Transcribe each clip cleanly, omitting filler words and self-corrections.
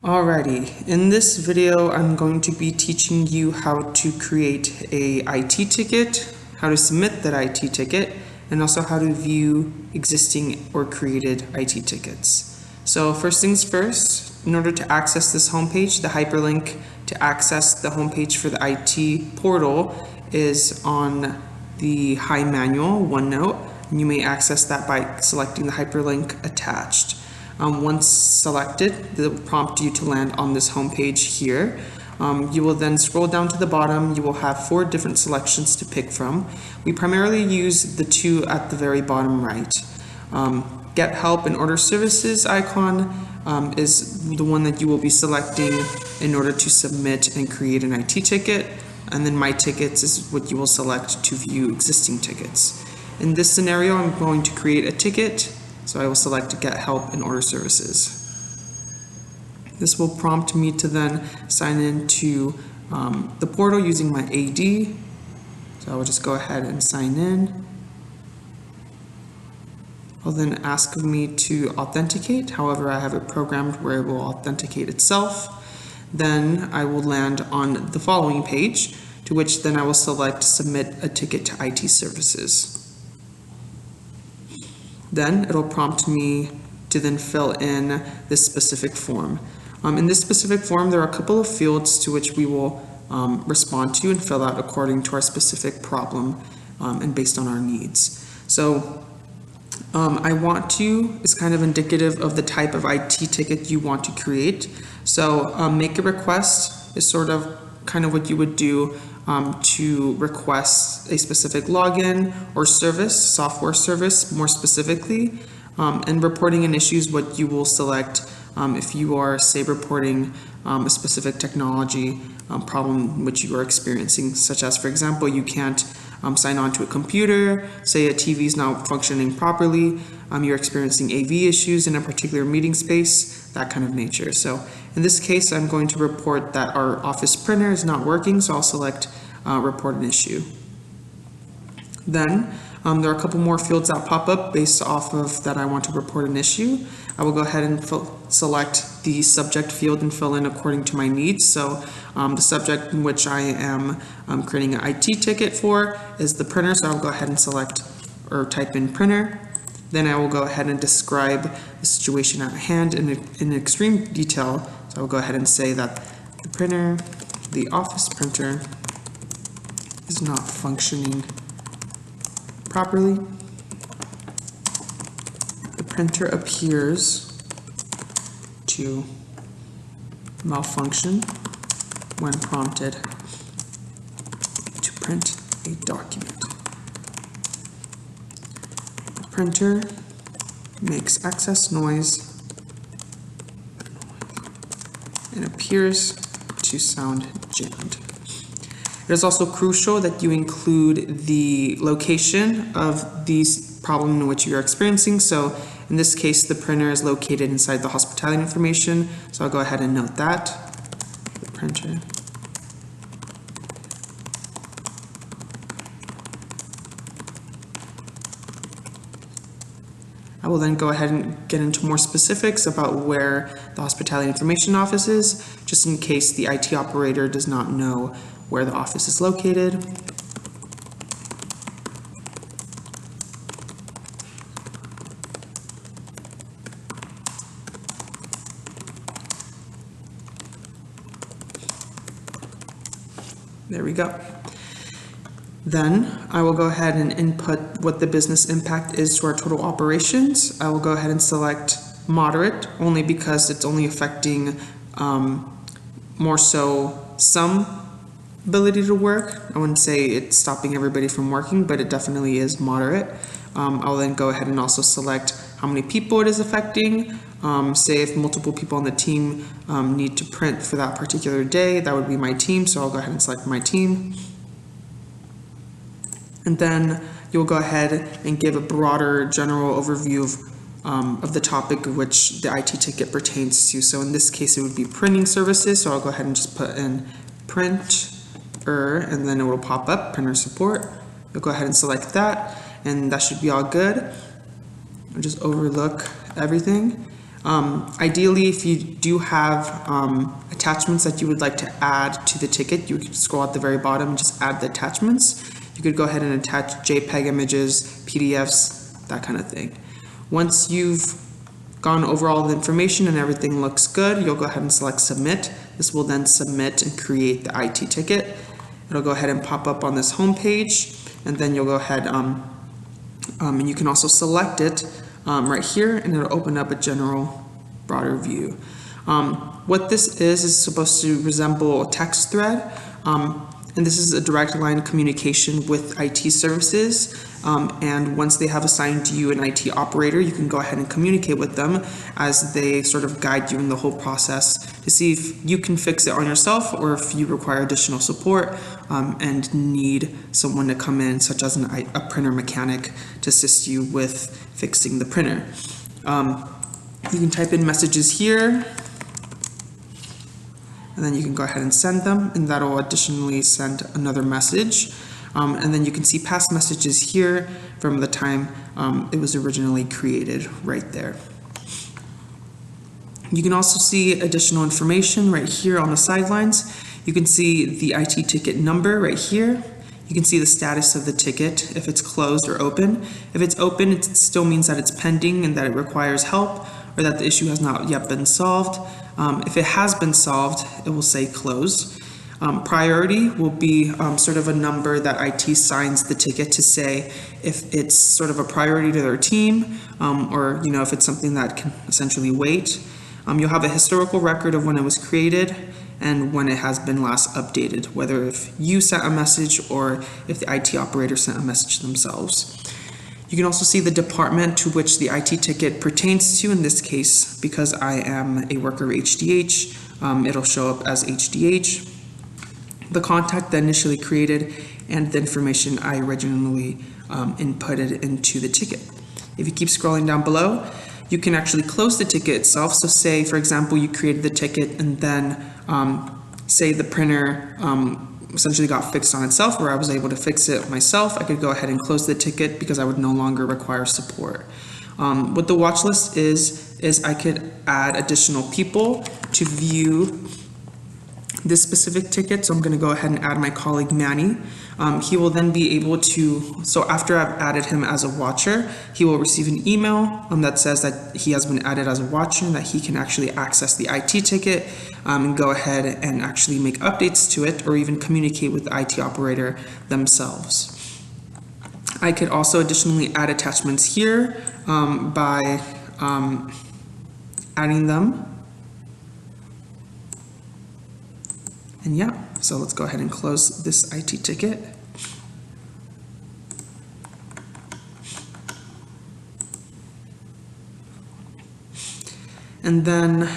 Alrighty, in this video I'm going to be teaching you how to create a IT ticket, how to submit that IT ticket, and also how to view existing or created IT tickets. So first things first, in order to access this homepage, the hyperlink to access the homepage for the IT portal is on the Hi Manual OneNote, and you may access that by selecting the hyperlink attached. Once selected, it will prompt you to land on this home page here. You will then scroll down to the bottom. You will have 4 different selections to pick from. We primarily use the 2 at the very bottom right. Get Help and Order Services icon is the one that you will be selecting in order to submit and create an IT ticket. And then My Tickets is what you will select to view existing tickets. In this scenario, I'm going to create a ticket. So I will select Get Help and Order Services. This will prompt me to then sign into the portal using my AD. So I will just go ahead and sign in. It'll then ask me to authenticate. However, I have it programmed where it will authenticate itself. Then I will land on the following page, to which then I will select Submit a Ticket to IT Services. Then it'll prompt me to then fill in this specific form. In this specific form, there are a couple of fields to which we will respond to and fill out according to our specific problem and based on our needs. So I want to is kind of indicative of the type of IT ticket you want to create. So make a request is sort of kind of what you would do to request a specific login or service, software service more specifically, and reporting an issue is what you will select if you are, say, reporting a specific technology problem which you are experiencing, such as, for example, you can't sign on to a computer, say a TV is not functioning properly, you're experiencing AV issues in a particular meeting space, that kind of nature. So in this case, I'm going to report that our office printer is not working, so I'll select report an issue. Then there are a couple more fields that pop up based off of that I want to report an issue. I will go ahead and select the subject field and fill in according to my needs. So the subject in which I am creating an IT ticket for is the printer, so I'll go ahead and select or type in printer. Then I will go ahead and describe the situation at hand in extreme detail. So I will go ahead and say that the printer, the office printer, is not functioning properly. The printer appears to malfunction when prompted to print a document. The printer makes excess noise and appears to sound jammed. It is also crucial that you include the location of the problem in which you are experiencing. So in this case, the printer is located inside the hospitality information. So I'll go ahead and note that. The printer. I will then go ahead and get into more specifics about where the hospitality information office is, just in case the IT operator does not know where the office is located. There we go. Then I will go ahead and input what the business impact is to our total operations. I will go ahead and select moderate, only because it's only affecting more so some ability to work. I wouldn't say it's stopping everybody from working, but it definitely is moderate. I'll then go ahead and also select how many people it is affecting. Say if multiple people on the team need to print for that particular day, that would be my team, so I'll go ahead and select my team. And then you'll go ahead and give a broader general overview of the topic which the IT ticket pertains to. So in this case, it would be printing services, so I'll go ahead and just put in print. And then it will pop up, printer support. You'll go ahead and select that, and that should be all good. I'll just overlook everything. Ideally, if you do have attachments that you would like to add to the ticket, you could scroll at the very bottom and just add the attachments. You could go ahead and attach JPEG images, PDFs, that kind of thing. Once you've gone over all the information and everything looks good, you'll go ahead and select submit. This will then submit and create the IT ticket. It'll go ahead and pop up on this home page, and then you'll go ahead and you can also select it right here, and it'll open up a general broader view. What this is supposed to resemble a text thread, and this is a direct line of communication with IT services, and once they have assigned you an IT operator, you can go ahead and communicate with them as they sort of guide you in the whole process to see if you can fix it on yourself or if you require additional support and need someone to come in, such as a printer mechanic, to assist you with fixing the printer. You can type in messages here, and then you can go ahead and send them, and that'll additionally send another message. And then you can see past messages here from the time it was originally created right there. You can also see additional information right here on the sidelines. You can see the IT ticket number right here. You can see the status of the ticket, if it's closed or open. If it's open, it still means that it's pending and that it requires help, or that the issue has not yet been solved. If it has been solved, it will say closed. Priority will be sort of a number that IT signs the ticket to say if it's sort of a priority to their team, or if it's something that can essentially wait. You'll have a historical record of when it was created and when it has been last updated, whether if you sent a message or if the IT operator sent a message themselves. You can also see the department to which the IT ticket pertains to. In this case, because I am a worker HDH, it'll show up as HDH. The contact that initially created and the information I originally inputted into the ticket. If you keep scrolling down below, you can actually close the ticket itself. So say, for example, you created the ticket and then say the printer essentially got fixed on itself, or I was able to fix it myself. I could go ahead and close the ticket because I would no longer require support. What the watch list is I could add additional people to view this specific ticket. So I'm going to go ahead and add my colleague Manny. He will then be able to, so after I've added him as a watcher, he will receive an email that says that he has been added as a watcher and that he can actually access the IT ticket and go ahead and actually make updates to it, or even communicate with the IT operator themselves. I could also additionally add attachments here by adding them. And yeah, so let's go ahead and close this IT ticket. And then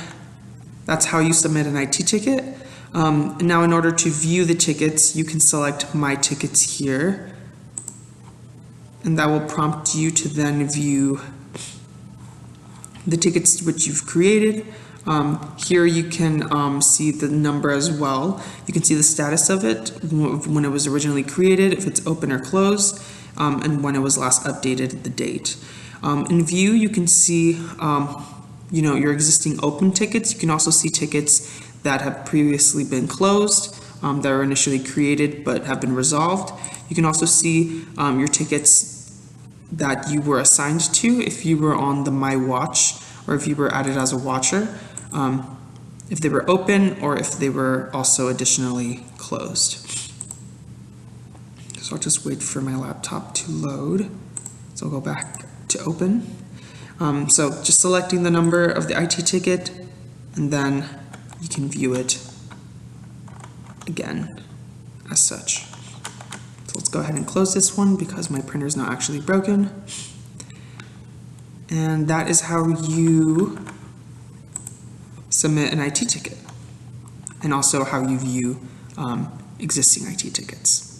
that's how you submit an IT ticket. And now in order to view the tickets, you can select My Tickets here. And that will prompt you to then view the tickets which you've created. Here you can see the number as well. You can see the status of it, when it was originally created, if it's open or closed, and when it was last updated, the date. In View, you can see your existing open tickets. You can also see tickets that have previously been closed, that were initially created but have been resolved. You can also see your tickets that you were assigned to if you were on the My Watch, or if you were added as a watcher, if they were open or if they were also additionally closed. So I'll just wait for my laptop to load. So I'll go back to open. So just selecting the number of the IT ticket, and then you can view it again as such. So let's go ahead and close this one because my printer is not actually broken. And that is how you submit an IT ticket, and also how you view existing IT tickets.